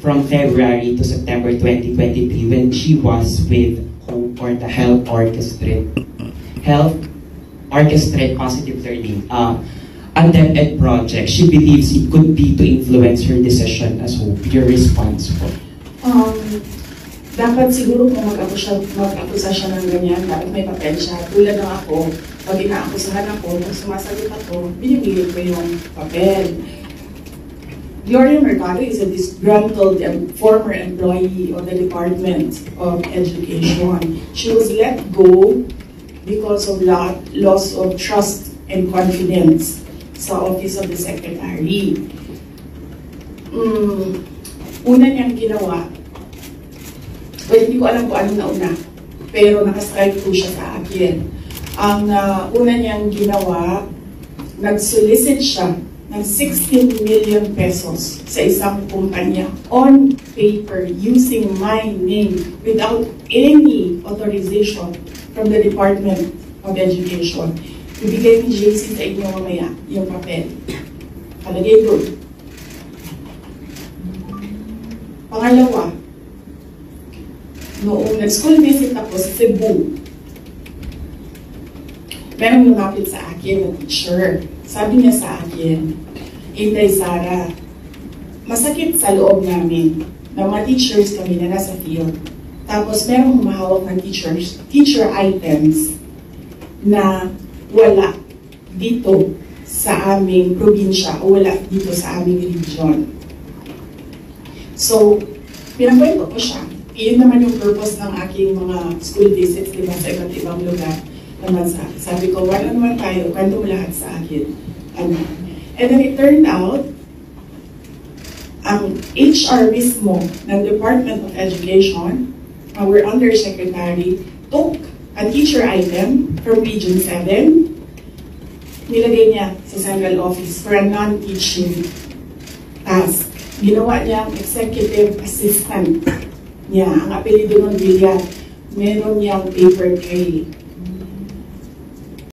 from February to September 2023 when she was with HOPE, or the Health Orchestrate Positive Learning, a DepEd project. She believes it could be to influence her decision as HOPE. Your response po? Dapat siguro kung mag-akusa siya ng ganyan, dapat may papel siya. Tulad ng ako, pag inaakusahan ako, pag sumasagot ako, binibigay ko yung papel. Gloria Mercado is a disgruntled former employee of the Department of Education. She was let go because of loss of trust and confidence sa Office of the Secretary. Una niyang ginawa, well, hindi ko alam kung anong nauna, pero nakastrike po siya sa akin. Ang una niyang ginawa, nag-solicit siya ng 16 million pesos sa isang kumpanya on paper using my name without any authorization from the Department of Education. Ibigay ni JC sa inyo mamaya yung papel. Kalagay doon. Pangalawa, noong nag-school visit ako sa Cebu, merong lumapit sa akin na teacher. Sabi niya sa akin, Inday Sara, masakit sa loob namin na mga teachers kami na nasa field. Tapos merong humahawak ng teacher items na wala dito sa aming probinsya o wala dito sa aming region. So, pinakwento ko siya. Iyon naman yung purpose ng aking mga school visits, diba, sa iba't ibang lugar. Sabi ko, wala naman tayo, kwento mo lahat sa akin. And then it turned out, ang HR mismo ng Department of Education, our Undersecretary, took a teacher item from Region 7, nilagay niya sa Central Office for a non-teaching task. Ginawa niya ang executive assistant niya. Ang apelido ng Villar, meron niyang paper tray.